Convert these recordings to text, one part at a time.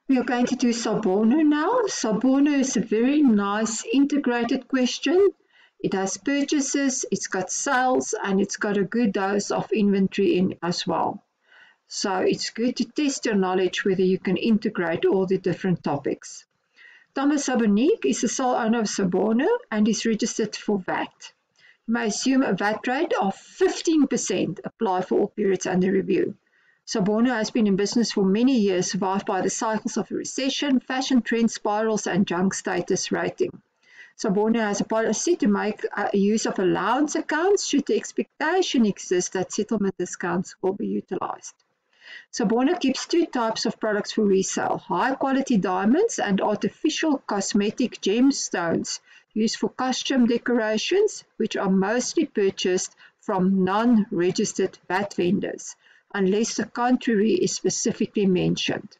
We are going to do Sabonu now. Sabonu is a very nice integrated question. It has purchases, it's got sales, and it's got a good dose of inventory in as well. So it's good to test your knowledge whether you can integrate all the different topics. Thomas Sabonu Eng is the sole owner of Sabonu and is registered for VAT. You may assume a VAT rate of 15% apply for all periods under review. Sabonu has been in business for many years, survived by the cycles of a recession, fashion trend spirals, and junk status rating. Sabonu has a policy to make use of allowance accounts should the expectation exist that settlement discounts will be utilized. Sabonu keeps two types of products for resale: high-quality diamonds and artificial cosmetic gemstones used for costume decorations, which are mostly purchased from non-registered VAT vendors, unless the contrary is specifically mentioned.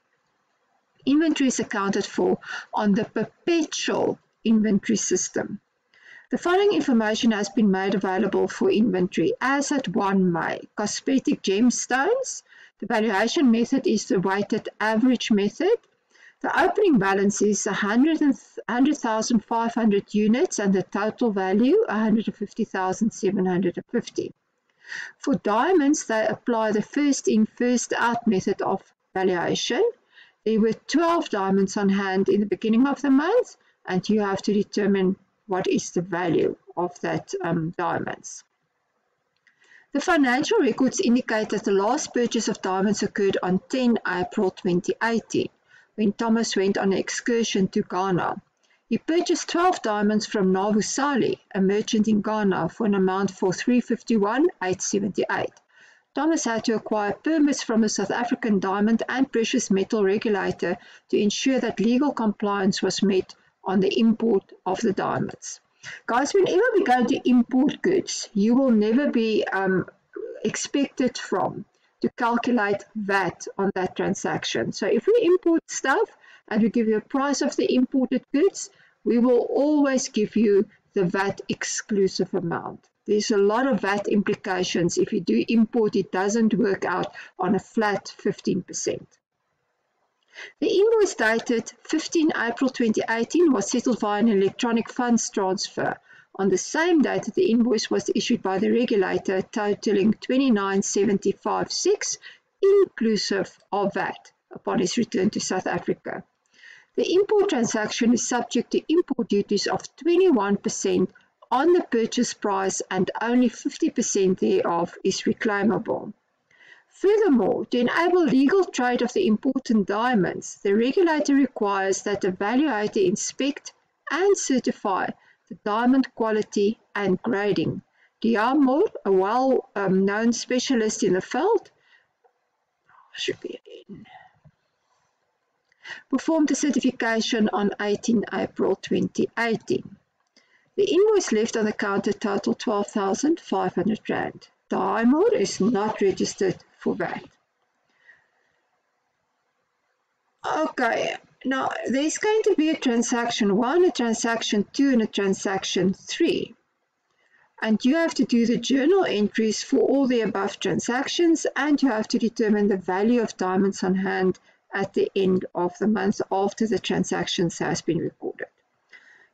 Inventory is accounted for on the perpetual inventory system. The following information has been made available for inventory as at 1 May. Cosmetic gemstones. The valuation method is the weighted average method. The opening balance is 100,500 units and the total value 150,750. For diamonds, they apply the first in, first out method of valuation. There were 12 diamonds on hand in the beginning of the month, and you have to determine what is the value of that diamonds. The financial records indicate that the last purchase of diamonds occurred on 10 April 2018, when Thomas went on an excursion to Ghana. He purchased 12 diamonds from Navusali, a merchant in Ghana, for an amount for $351,878. Thomas had to acquire permits from the South African Diamond and Precious Metal Regulator to ensure that legal compliance was met on the import of the diamonds. Guys, whenever we go to import goods, you will never be expected to calculate VAT on that transaction. So if we import stuff and we give you a price of the imported goods, we will always give you the VAT exclusive amount. There's a lot of VAT implications. If you do import, it doesn't work out on a flat 15%. The invoice dated 15 April 2018 was settled via an electronic funds transfer. On the same date, the invoice was issued by the regulator, totaling $29,756, inclusive of VAT, upon his return to South Africa. The import transaction is subject to import duties of 21% on the purchase price, and only 50% thereof is reclaimable. Furthermore, to enable legal trade of the important diamonds, the regulator requires that the valuator inspect and certify the diamond quality and grading. Diamor, a well-known specialist in the field, performed the certification on 18 April 2018. The invoice left on the counter totaled 12,500 Rand. Diamor is not registered for VAT. Okay, now there's going to be a transaction 1, a transaction 2, and a transaction 3. And you have to do the journal entries for all the above transactions, and you have to determine the value of diamonds on hand at the end of the month after the transactions has been recorded.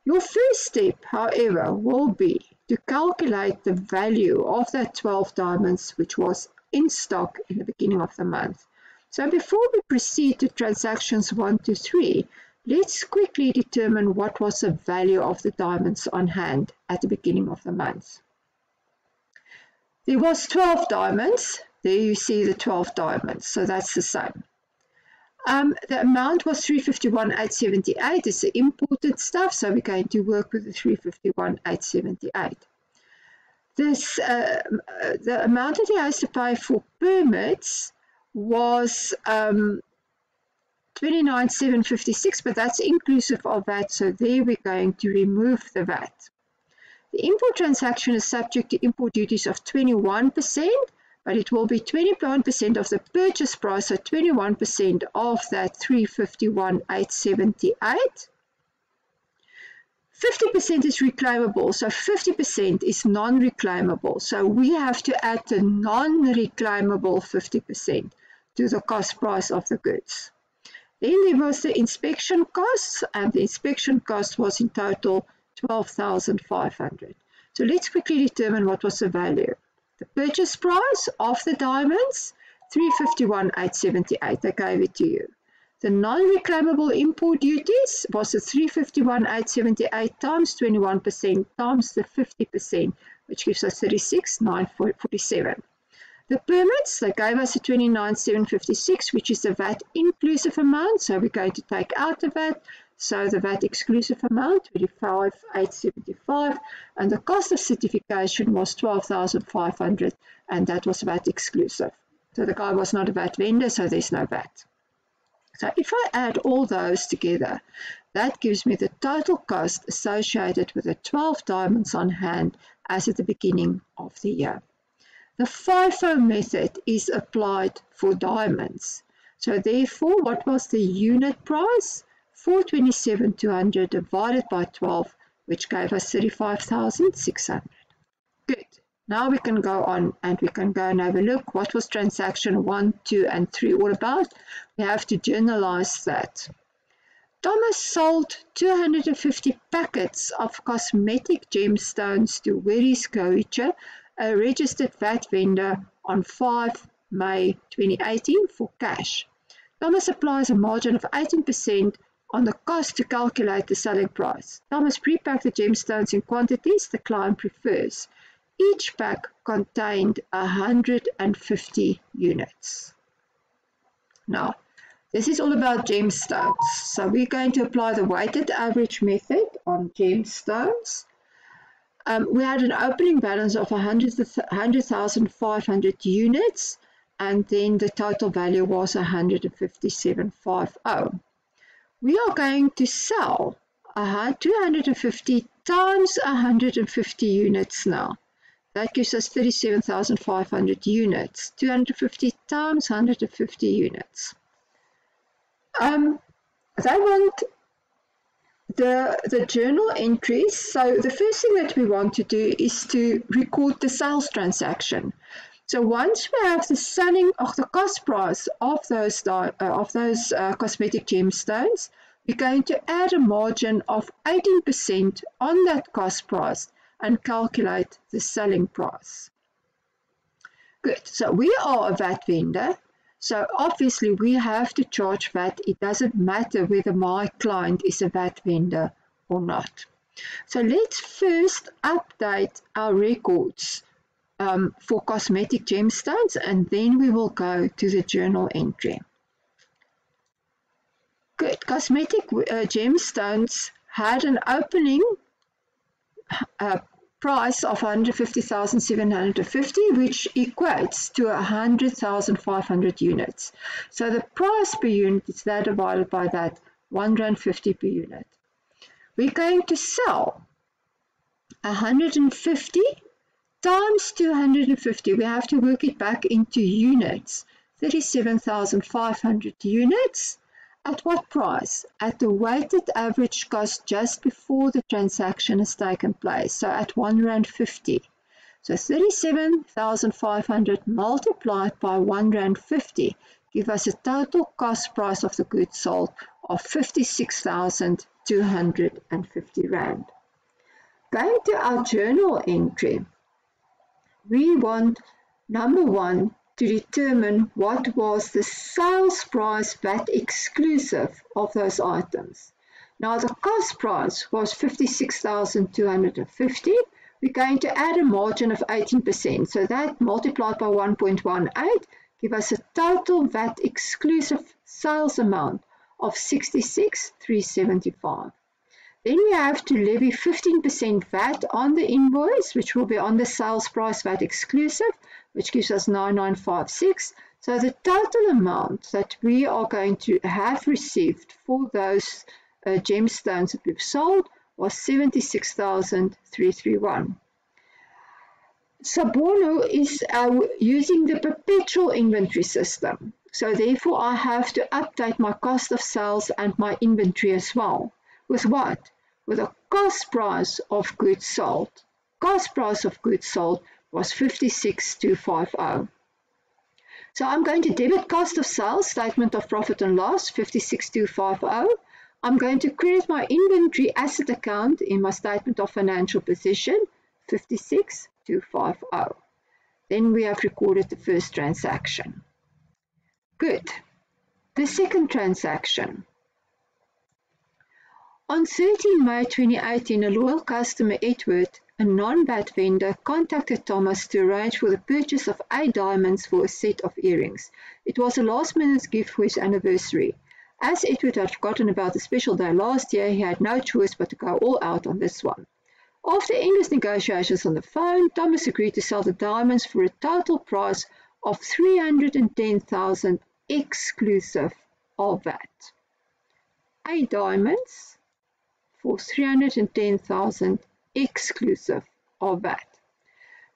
Your first step, however, will be to calculate the value of that 12 diamonds which was in stock in the beginning of the month. So before we proceed to transactions 1 to 3, let's quickly determine what was the value of the diamonds on hand at the beginning of the month. There was 12 diamonds. There you see the 12 diamonds, so that's the same. The amount was 351,878. It's the imported stuff, so we're going to work with the 351,878. This, the amount that he has to pay for permits was 29,756, but that's inclusive of VAT, so there we're going to remove the VAT. The import transaction is subject to import duties of 21%, but it will be 21% of the purchase price, so 21% of that 351,878. 50% is reclaimable, so 50% is non-reclaimable. So we have to add the non-reclaimable 50% to the cost price of the goods. Then there was the inspection costs, and the inspection cost was in total 12,500. So let's quickly determine what was the value. The purchase price of the diamonds, 351,878. I gave it to you. The non-reclaimable import duties was the 351,878 times 21% times the 50%, which gives us 36,947. The permits, they gave us a 29,756, which is the VAT inclusive amount. So we're going to take out the VAT. So the VAT exclusive amount, 25,875. And the cost of certification was 12,500, and that was VAT exclusive. So the guy was not a VAT vendor, so there's no VAT. So if I add all those together, that gives me the total cost associated with the 12 diamonds on hand as at the beginning of the year. The FIFO method is applied for diamonds. So therefore, what was the unit price? 427,200 divided by 12, which gave us 35,600. Good. Now we can go on and we can go and have a look. What was transaction 1, 2, and 3 all about? We have to journalize that. Thomas sold 250 packets of cosmetic gemstones to Weris Goiche, a registered VAT vendor, on 5 May 2018 for cash. Thomas applies a margin of 18% on the cost to calculate the selling price. Thomas prepacked the gemstones in quantities the client prefers. Each pack contained 150 units. Now, this is all about gemstones. So we're going to apply the weighted average method on gemstones. We had an opening balance of 100,500 units, and then the total value was 157.50. We are going to sell 250 times 150 units now. That gives us 37,500 units. 250 times 150 units. They want the journal entries. So the first thing that we want to do is to record the sales transaction. So once we have the selling of the cost price of those cosmetic gemstones, we're going to add a margin of 18% on that cost price and calculate the selling price. Good. So we are a VAT vendor. So obviously we have to charge VAT. It doesn't matter whether my client is a VAT vendor or not. So let's first update our records for cosmetic gemstones, and then we will go to the journal entry. Good. Cosmetic gemstones had an opening price of 150,750, which equates to 100,500 units. So the price per unit is that divided by that, R1.50 per unit. We're going to sell 150 times 250. We have to work it back into units. 37,500 units. At what price? At the weighted average cost just before the transaction has taken place, so at R1.50. So 37,500 multiplied by R1.50 give us a total cost price of the goods sold of 56,250 Rand. Going to our journal entry, we want, number one, to determine what was the sales price VAT exclusive of those items. Now the cost price was 56,250. We're going to add a margin of 18%. So that multiplied by 1.18 give us a total VAT exclusive sales amount of 66,375. Then we have to levy 15% VAT on the invoice, which will be on the sales price VAT exclusive, which gives us 9,956. So the total amount that we are going to have received for those gemstones that we've sold was 76,331. Sabonu is using the perpetual inventory system. So therefore I have to update my cost of sales and my inventory as well. With what? With a cost price of goods sold. Cost price of goods sold was 56,250. So I'm going to debit cost of sales, statement of profit and loss, 56,250. I'm going to credit my inventory asset account in my statement of financial position, 56,250. Then we have recorded the first transaction. Good. The second transaction. On 13 May 2018, a loyal customer, Edward, a non-VAT vendor, contacted Thomas to arrange for the purchase of 8 diamonds for a set of earrings. It was a last-minute gift for his anniversary. As Edward had forgotten about the special day last year, he had no choice but to go all out on this one. After endless negotiations on the phone, Thomas agreed to sell the diamonds for a total price of $310,000 exclusive of VAT. 8 diamonds for $310,000 exclusive of VAT.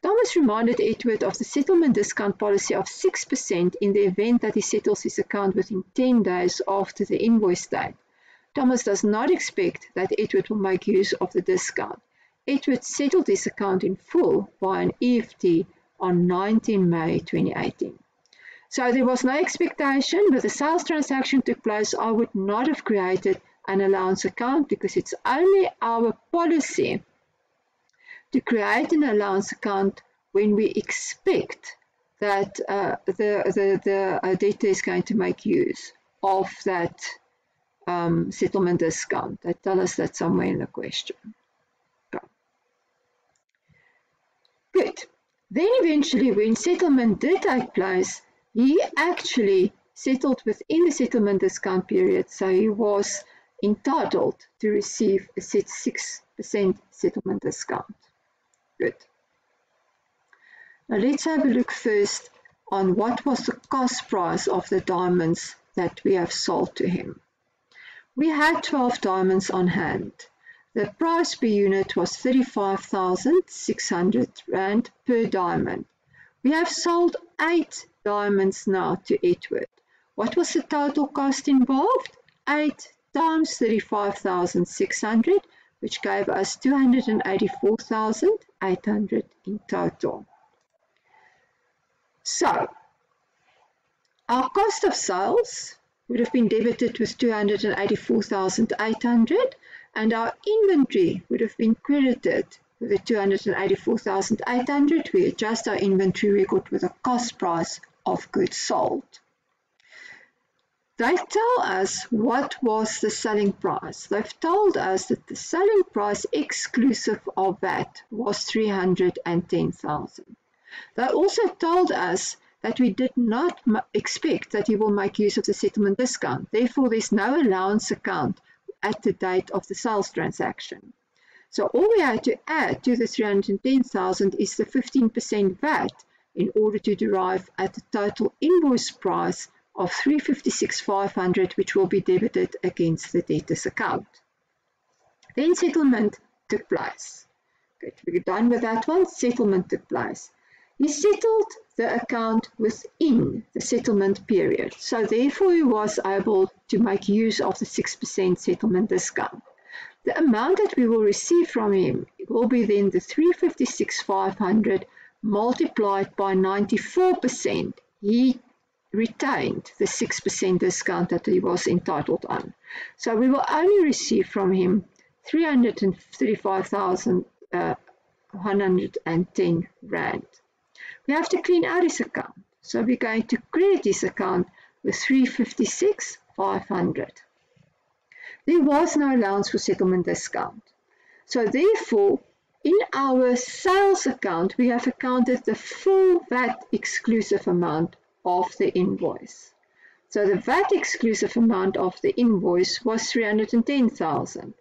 Thomas reminded Edward of the settlement discount policy of 6% in the event that he settles his account within 10 days after the invoice date. Thomas does not expect that Edward will make use of the discount. Edward settled his account in full by an EFT on 19 May 2018. So there was no expectation, but the sales transaction took place. I would not have created an allowance account because it's only our policy to create an allowance account when we expect that the debtor is going to make use of that settlement discount. They tell us that somewhere in the question. Okay. Good. Then eventually, when settlement did take place, he actually settled within the settlement discount period, so he was entitled to receive a 6% settlement discount. Good. Now let's have a look first on what was the cost price of the diamonds that we have sold to him. We had 12 diamonds on hand. The price per unit was 35,600 Rand per diamond. We have sold 8 diamonds now to Edward. What was the total cost involved? 8 times 35,600, which gave us 284,800 in total. So, our cost of sales would have been debited with 284,800, and our inventory would have been credited with the 284,800. We adjust our inventory record with a cost price of goods sold. They tell us what was the selling price. They've told us that the selling price exclusive of VAT was 310,000. They also told us that we did not expect that he will make use of the settlement discount. Therefore, there's no allowance account at the date of the sales transaction. So all we had to add to the 310,000 is the 15% VAT in order to derive at the total invoice price of 356,500, which will be debited against the debtor's account. Then settlement took place. Good, we're done with that one. Settlement took place. He settled the account within the settlement period, so therefore he was able to make use of the 6% settlement discount. The amount that we will receive from him will be then the 356,500 multiplied by 94%. He retained the 6% discount that he was entitled on. So we will only receive from him 335,110 Rand. We have to clean out his account, so we're going to credit his account with 356,500. There was no allowance for settlement discount. So therefore, in our sales account, we have accounted the full VAT exclusive amount of the invoice. So the VAT exclusive amount of the invoice was 310,000.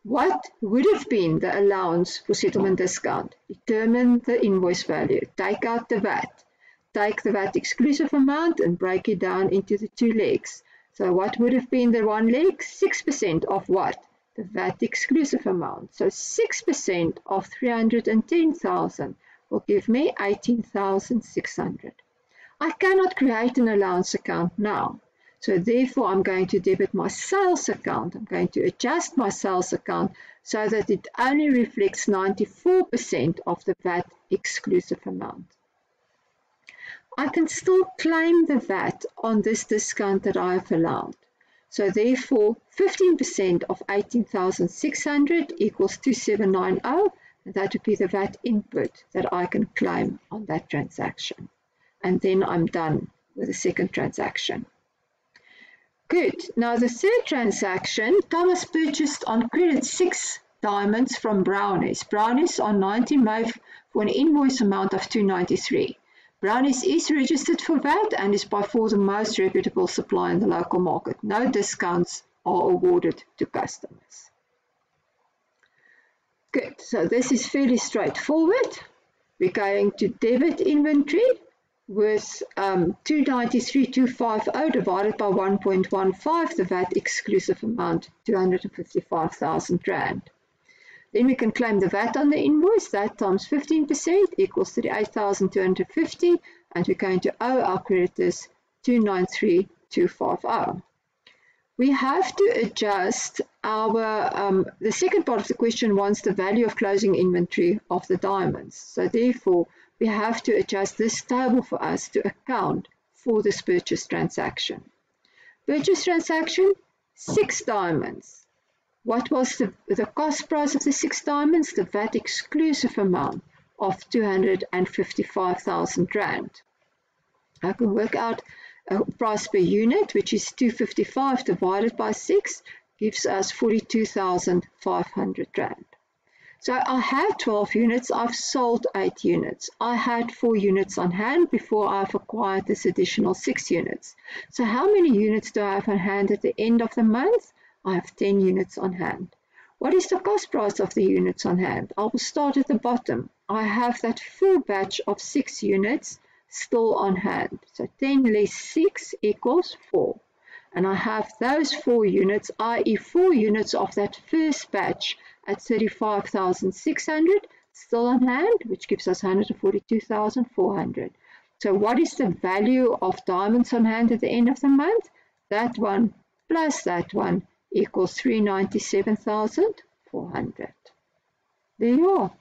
What would have been the allowance for settlement discount? Determine the invoice value, take out the VAT, take the VAT exclusive amount and break it down into the 2 legs. So what would have been the 1 leg? 6% of what? The VAT exclusive amount. So 6% of 310,000 will give me 18,600. I cannot create an allowance account now. So therefore, I'm going to debit my sales account. I'm going to adjust my sales account so that it only reflects 94% of the VAT exclusive amount. I can still claim the VAT on this discount that I have allowed. So therefore, 15% of 18,600 equals 2790, and that would be the VAT input that I can claim on that transaction. And then I'm done with the second transaction. Good. Now the third transaction, Thomas purchased on credit 6 diamonds from Brownies. Brownies on 19 May for an invoice amount of 293. Brownies is registered for VAT and is by far the most reputable supplier in the local market. No discounts are awarded to customers. Good. So this is fairly straightforward. We're going to debit inventory with 293,250 divided by 1.15, the VAT exclusive amount, 255,000 Rand. Then we can claim the VAT on the invoice. That times 15% equals 38,250, and we're going to owe our creditors 293,250. We have to adjust our, the second part of the question wants the value of closing inventory of the diamonds. So therefore, we have to adjust this table for us to account for this purchase transaction. Purchase transaction, 6 diamonds. What was the cost price of the 6 diamonds? The VAT exclusive amount of 255,000 Rand. I can work out a price per unit, which is 255 divided by 6, gives us 42,500 Rand. So I had 12 units, I've sold 8 units. I had 4 units on hand before I've acquired this additional 6 units. So how many units do I have on hand at the end of the month? I have 10 units on hand. What is the cost price of the units on hand? I will start at the bottom. I have that full batch of 6 units still on hand. So 10 less 6 equals 4. And I have those 4 units, i.e. 4 units of that first batch at 35,600 still on hand, which gives us 142,400. So what is the value of diamonds on hand at the end of the month? That one plus that one equals 397,400. There you are.